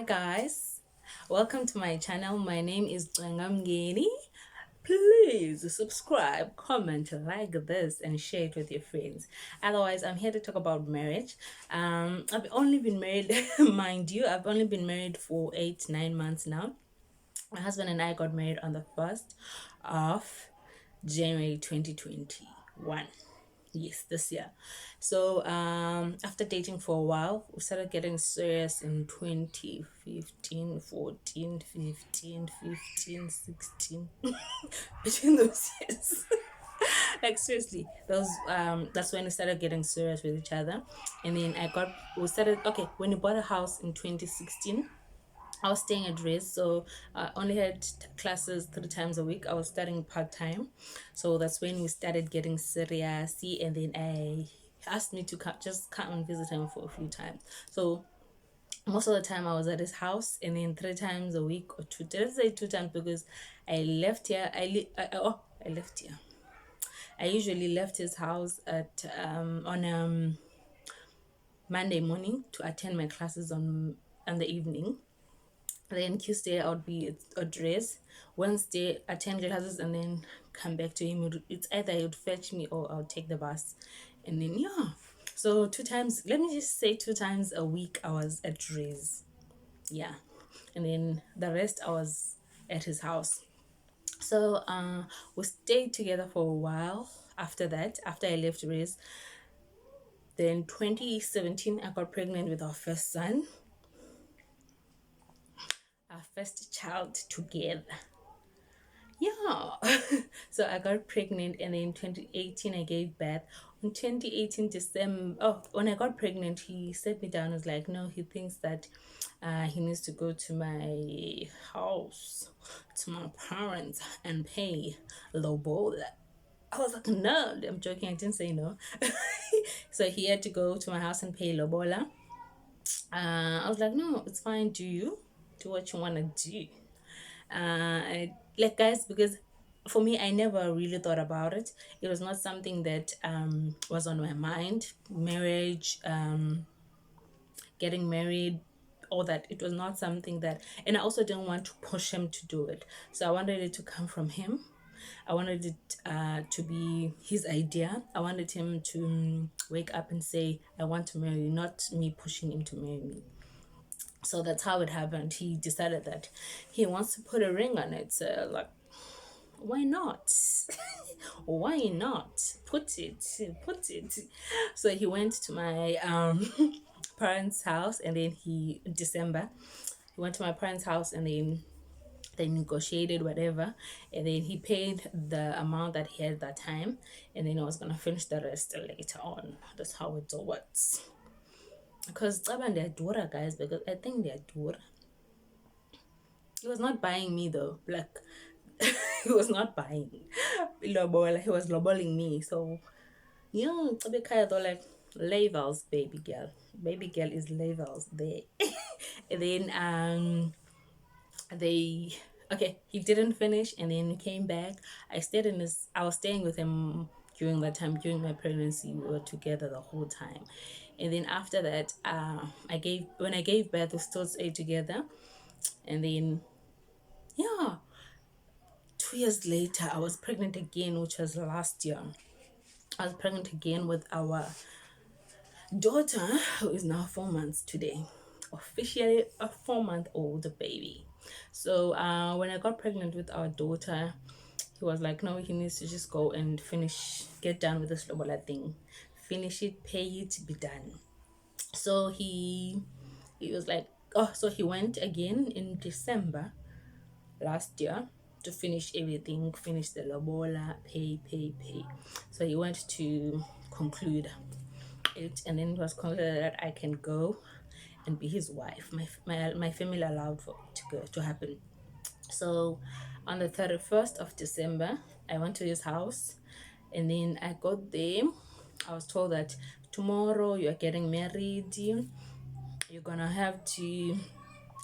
Hi guys, welcome to my channel. My name is Ngamngeni. Please subscribe, comment, like this, and share it with your friends. Otherwise, I'm here to talk about marriage. I've only been married, mind you, I've only been married for 8 9 months now. My husband and I got married on the 1st of January 2021. Yes, this year. So after dating for a while, we started getting serious in 2015, 14, 15, 15, 16. Between those years. Like seriously, those that's when we started getting serious with each other. And then we started, okay, when we bought a house in 2016, I was staying at Riz, so I only had classes 3 times a week. I was studying part time, so that's when we started getting serious. And then I asked me to just come and visit him for a few times. So most of the time I was at his house, and then 3 times a week or two. Let's say 2 times because I left here. I left here. I usually left his house at on Monday morning to attend my classes on the evening. Then Tuesday I would be at dress. Wednesday attend classes and then come back to him. It's either he would fetch me or I'll take the bus. And then yeah. So 2 times, let me just say 2 times a week I was at dress. Yeah. And then the rest I was at his house. So we stayed together for a while after that, after I left Riz. Then 2017 I got pregnant with our first son, our first child together. Yeah. So I got pregnant, and then 2018 I gave birth. On 2018 December, oh, when I got pregnant, he sat me down. Was like, no, he thinks that he needs to go to my house, to my parents, and pay Lobola. I was like, no, I'm joking. I didn't say no. So he had to go to my house and pay Lobola. I was like, no, it's fine. Do what you want to do. Like guys, because for me, I never really thought about it. It was not something that was on my mind. Marriage, getting married, all that. It was not something that, and I also didn't want to push him to do it. So I wanted it to come from him. I wanted it to be his idea. I wanted him to wake up and say, I want to marry you, not me pushing him to marry me. So that's how it happened. He decided that he wants to put a ring on it. So like, why not? Why not? Put it. So he went to my parents' house, and then December, he went to my parents' house, and then they negotiated whatever, and then he paid the amount that he had that time, and then I was gonna finish the rest later on. That's how it works. Because they're dura, guys, because I think they're dura. He was not buying me though, like he was not buying Lobola, he was loboling me. So yeah, it's a bit kind of like levels, baby girl is levels there. And then they okay, he didn't finish, and then came back. I was staying with him during that time. During my pregnancy, we were together the whole time. And then after that, when I gave birth, we still stayed together. And then yeah, 2 years later I was pregnant again, which was last year. I was pregnant again with our daughter, who is now 4 months today, officially a 4-month-old baby. So when I got pregnant with our daughter, he was like, no, he needs to just go and get done with this Lobola thing, finish it, pay it, be done. So he was like, oh, so he went again in December last year to finish everything, finish the Lobola, pay. So he went to conclude it, and then it was concluded that I can go and be his wife. My family allowed for it to happen. So on the 31st of December, I went to his house, and then I got there. I was told that tomorrow you're getting married. You're gonna have to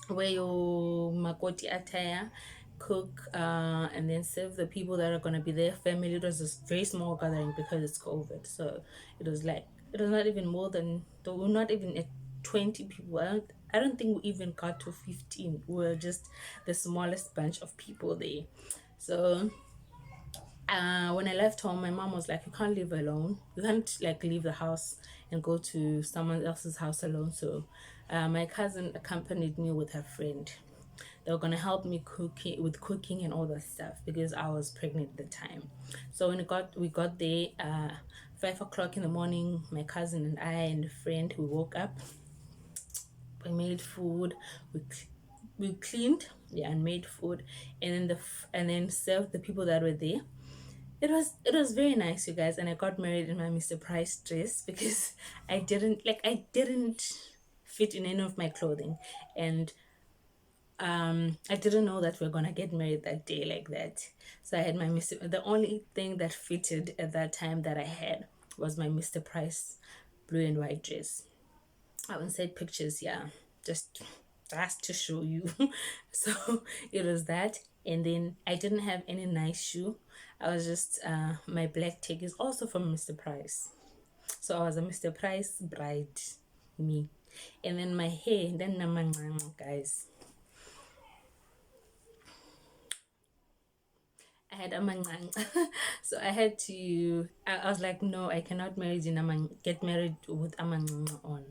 wear your makoti attire, cook, and then serve the people that are gonna be there. Family. It was a very small gathering because it's COVID. So it was not even more than, there were not even 20 people. I don't think we even got to 15. We were just the smallest bunch of people there. So when I left home, my mom was like, "You can't live alone. You can't like leave the house and go to someone else's house alone." So, my cousin accompanied me with her friend. They were gonna help me cooking and all that stuff because I was pregnant at the time. So when we got there, 5 o'clock in the morning, my cousin and I and a friend, we woke up, we made food, we cleaned, yeah, and made food, and then and then served the people that were there. It was very nice, you guys, and I got married in my Mr. Price dress because I didn't fit in any of my clothing, and I didn't know that we are gonna get married that day like that. So I had my Mr. The only thing that fitted at that time that I had was my Mr. Price blue and white dress. I haven't said pictures, yeah, just that's to show you. So it was that, and then I didn't have any nice shoe. I was just my black tag is also from Mr. Price, so I was a Mr. Price bride, me, and then my hair. Then guys, I had a mangang. So I had to. I was like, no, I cannot marry get married with a mangang on,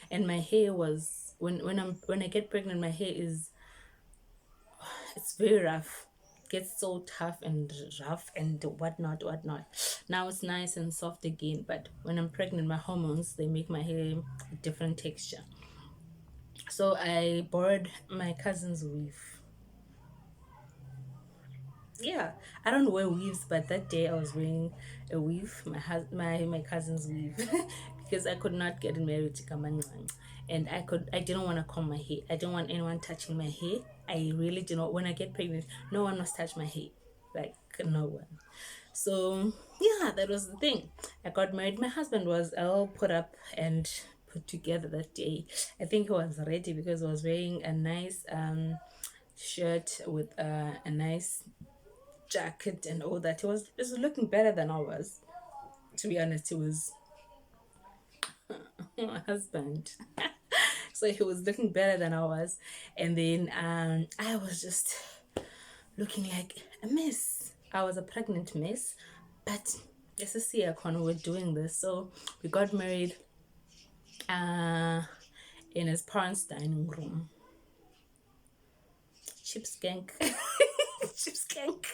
and my hair was when I get pregnant, my hair is it's very rough. Gets so tough and rough and whatnot. Now it's nice and soft again, but when I'm pregnant, my hormones they make my hair a different texture. So I borrowed my cousin's weave. Yeah, I don't wear weaves, but that day I was wearing a weave, my cousin's weave, because I could not get married to Kamangwang, and I didn't want to comb my hair. I didn't want anyone touching my hair. I really didn't. When I get pregnant, no one must touch my hair, like no one. So yeah, that was the thing. I got married. My husband was all put up and put together that day. I think he was ready because he was wearing a nice shirt with a nice jacket and all that. It was looking better than I was. To be honest, it was my husband. So he was looking better than I was. And then I was just looking like a mess. I was a pregnant mess. But let's just see when we were doing this. So we got married uh in his parents' dining room. Chip skank. Chip skank.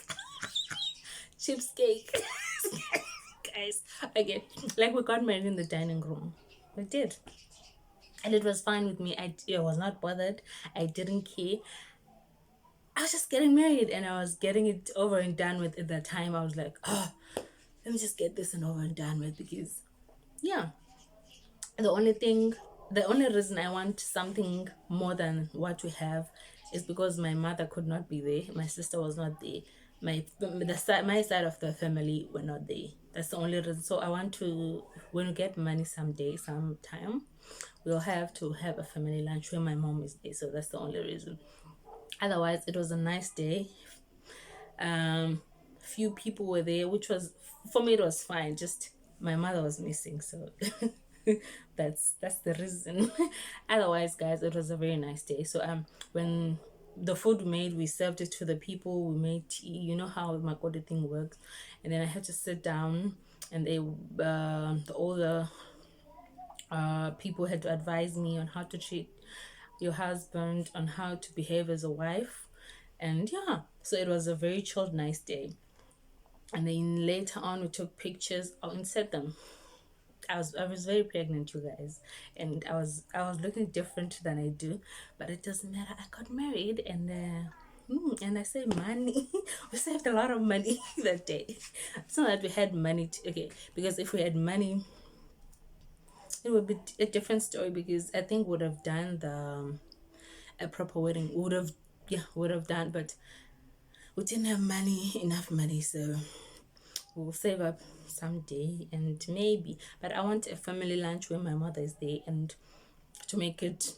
Chips cake. Guys, okay, like we got married in the dining room. We did, and it was fine with me. I was not bothered. I didn't care. I was just getting married, and I was getting it over and done with. At that time, I was like, oh, let me just get this and over and done with, because yeah, the only thing the only reason I want something more than what we have is because my mother could not be there, my sister was not there, my side of the family were not there. That's the only reason. So I want to, when we get money someday, sometime, we'll have to have a family lunch where my mom is there. So that's the only reason. Otherwise, it was a nice day. Few people were there, which was, for me, it was fine. Just my mother was missing, so that's the reason. Otherwise, guys, it was a very nice day. So when the food we made, we served it to the people. We made tea. You know how my Makode thing works. And then I had to sit down, and the older people had to advise me on how to treat your husband, on how to behave as a wife. And yeah, so it was a very chilled, nice day. And then later on, we took pictures. I'll insert them. I was very pregnant, you guys, and I was looking different than I do, but it doesn't matter. I got married, and I saved money. We saved a lot of money that day. It's not that we had money okay, because if we had money, it would be a different story, because I think would have done the a proper wedding, would have done, but we didn't have enough money, so we'll save up someday, and maybe, but I want a family lunch where my mother is there, and to make it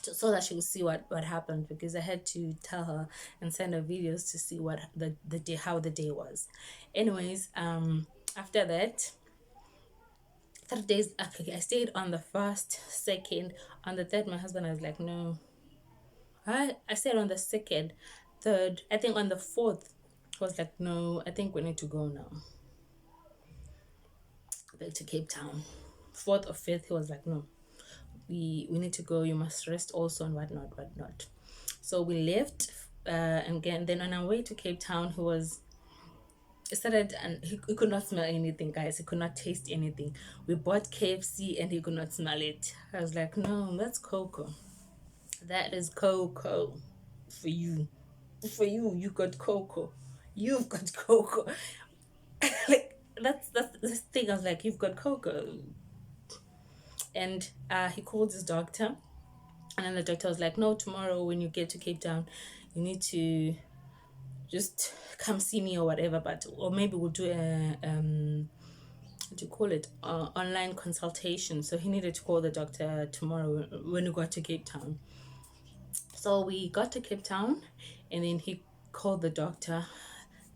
so that she will see what happened, because I had to tell her and send her videos to see what the day, how the day was. Anyways, after that, 3 days. Okay, I stayed on the first, second, on the third. My husband was like, no. I stayed on the second, third. I think on the fourth, he was like, no. I think we need to go now, back to Cape Town. Fourth or fifth, he was like, no. We need to go. You must rest also and whatnot, whatnot. So we left, and again, then on our way to Cape Town, he started, and he could not smell anything, guys. He could not taste anything. We bought KFC and he could not smell it. I was like, no, that's cocoa. That is cocoa for you. For you, you got cocoa. You've got cocoa. Like that's this thing. I was like, you've got cocoa. And he called his doctor, and then the doctor was like, no, tomorrow when you get to Cape Town, you need to just come see me or whatever. But or maybe we'll do a what do you call it, online consultation. So he needed to call the doctor tomorrow when we got to Cape Town. So we got to Cape Town, and then he called the doctor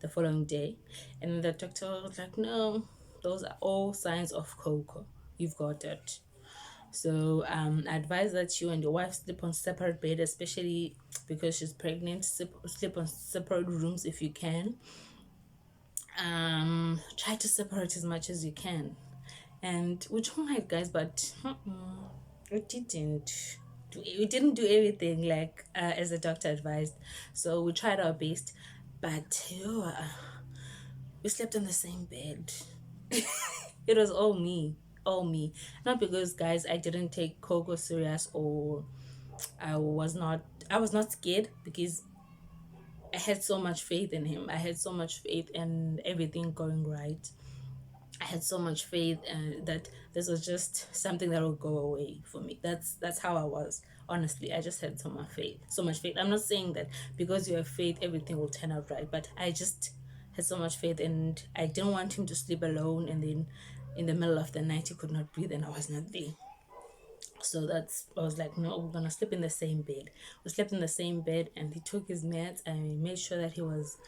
the following day, and the doctor was like, no, those are all signs of cocoa. You've got it. So I advise that you and your wife sleep on separate bed, especially because she's pregnant. Sleep on separate rooms if you can. Try to separate as much as you can. And we tried, guys, but we didn't. We didn't do everything like as the doctor advised. So we tried our best, but we slept on the same bed. It was all me. Not because, guys, I didn't take Coco serious, or I was not. I was not scared because I had so much faith in him. I had so much faith in everything going right. I had so much faith, and that this was just something that would go away for me. That's how I was. Honestly, I just had so much faith. So much faith. I'm not saying that because you have faith everything will turn out right, but I just had so much faith, and I didn't want him to sleep alone, and then in the middle of the night he could not breathe and I was not there. So I was like, no, we're gonna sleep in the same bed. We slept in the same bed, and he took his meds. I made sure that he was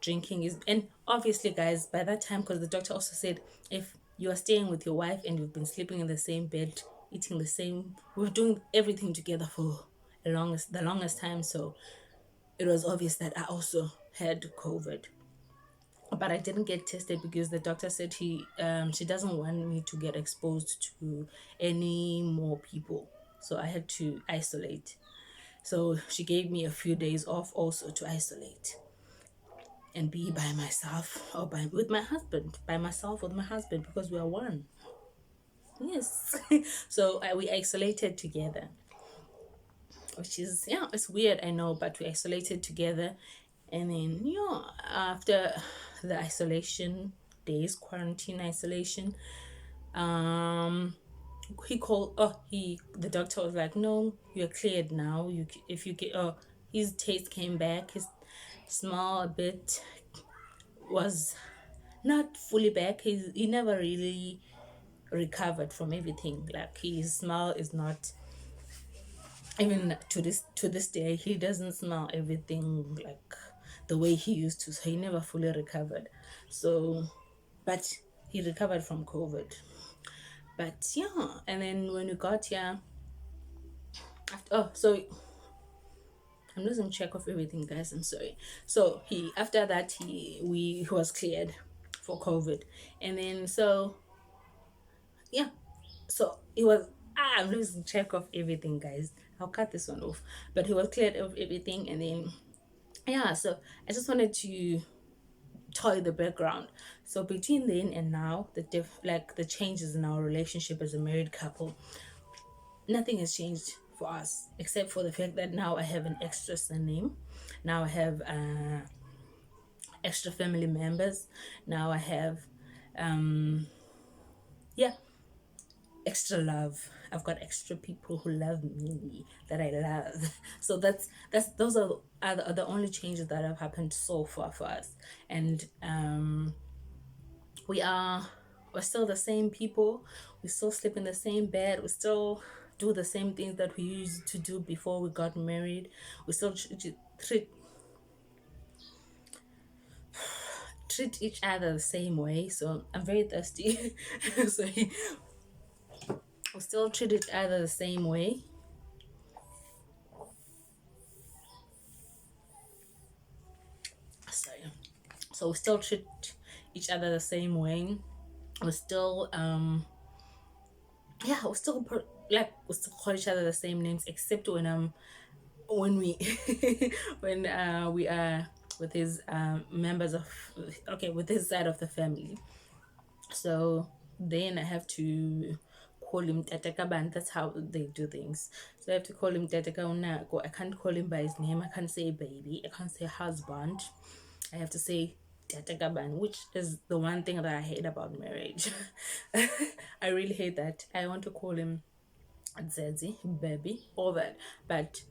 drinking his, and obviously, guys, by that time, because the doctor also said, if you are staying with your wife and you've been sleeping in the same bed, eating the same, we are doing everything together for the longest time. So it was obvious that I also had COVID, but I didn't get tested because the doctor said she doesn't want me to get exposed to any more people, so I had to isolate. So she gave me a few days off also to isolate and be by myself, or with my husband, by myself with my husband, because we are one. Yes. So we isolated together, which is, yeah, it's weird, I know, but we isolated together. And then, after the isolation days, quarantine isolation, he called, the doctor was like, no, you're cleared now. If you get, his taste came back, his smell a bit was not fully back. He never really recovered from everything. Like, his smell is not, even to this day, he doesn't smell everything like the way he used to. So he never fully recovered. So, but he recovered from COVID. But yeah, and then when we got here, so I'm losing track of everything, guys. I'm sorry. So after that he was cleared for COVID, and then yeah, so he was. I'm losing track of everything, guys. I'll cut this one off. But he was cleared of everything, and then yeah. So I just wanted to tell you the background. So between then and now, the changes in our relationship as a married couple, nothing has changed for us except for the fact that now I have an extra surname. Now I have extra family members. Now I have, yeah, extra love. I've got extra people who love me that I love. So those are the only changes that have happened so far for us. And we are we're still the same people. We still sleep in the same bed. We still do the same things that we used to do before we got married. We still treat each other the same way. So I'm very thirsty. Sorry. We still treat each other the same way. Sorry. So we still treat each other the same way. We still yeah, we still call each other the same names, except when we when we are with his members of, okay, with his side of the family. So then I have to call him Tatakaban. That's how they do things. So I have to call him Tatakaunako. I can't call him by his name. I can't say baby. I can't say husband. I have to say Tatakaban, which is the one thing that I hate about marriage. I really hate that. I want to call him Zedzi, baby, all that. But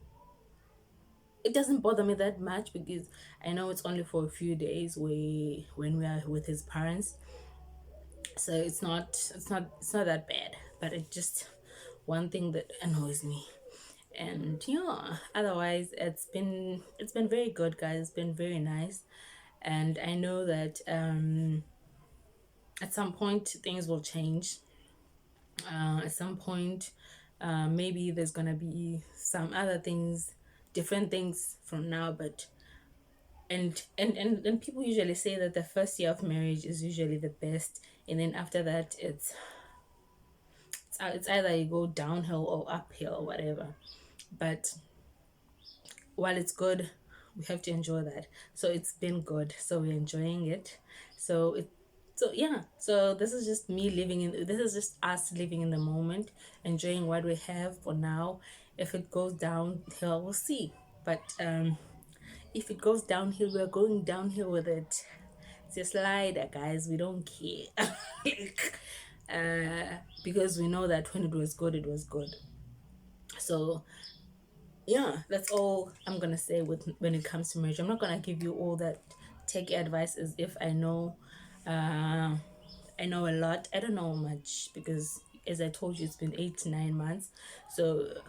it doesn't bother me that much because I know it's only for a few days when we are with his parents. So it's not that bad, but it just one thing that annoys me. And yeah, otherwise it's been very good, guys. It's been very nice. And I know that at some point things will change. At some point, maybe there's gonna be some other things, different things from now. But and people usually say that the first year of marriage is usually the best, and then after that it's either you go downhill or uphill or whatever. But while it's good, we have to enjoy that. So it's been good, so we're enjoying it. So yeah, so this is just me living in this is just us living in the moment, enjoying what we have for now. If it goes downhill, we'll see. But if it goes downhill, we're going downhill with it. It's a slider, guys. We don't care. Like, because we know that when it was good, it was good. So yeah, that's all I'm gonna say with when it comes to marriage. I'm not gonna give you all that take advice as if I know a lot. I don't know much because, as I told you, it's been 8 to 9 months, so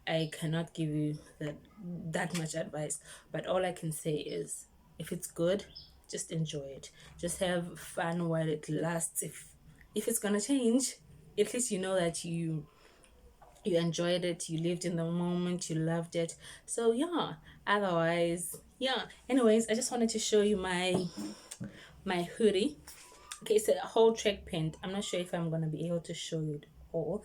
I cannot give you that much advice. But all I can say is, if it's good, just enjoy it. Just have fun while it lasts. If it's gonna change, at least you know that you enjoyed it, you lived in the moment, you loved it. So yeah, otherwise, yeah, anyways, I just wanted to show you my hoodie. Okay, it's a whole track print. I'm not sure if I'm gonna be able to show you it all.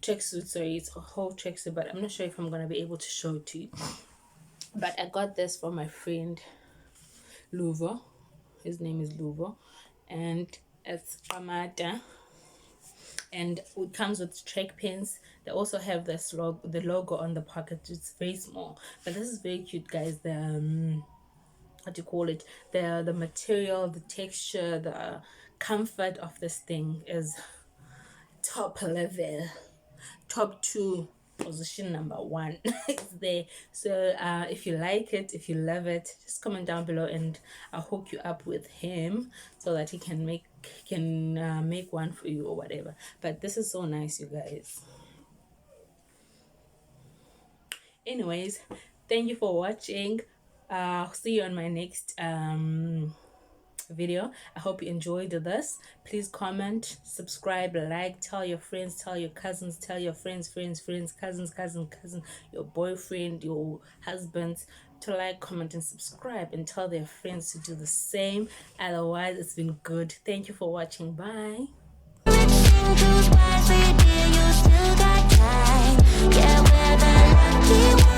Tracksuit, sorry, it's a whole tracksuit, but I'm not sure if I'm gonna be able to show it to you. But I got this from my friend Luvo. His name is Luvo, and it's Amata, and it comes with track pins. They also have the logo on the pocket. It's very small, but this is very cute, guys. The what do you call it, the material, the texture, the comfort of this thing is top level, top 2, position number 1. It's there. So if you like it, if you love it, just comment down below and I'll hook you up with him so that he can make one for you or whatever. But this is so nice, you guys. Anyways, thank you for watching. See you on my next video. I hope you enjoyed this. Please comment, subscribe, like, tell your friends, tell your cousins, tell your friends, cousins, your boyfriend, your husbands to like, comment, and subscribe, and tell their friends to do the same. Otherwise, it's been good. Thank you for watching. Bye. Yeah, we're the lucky ones.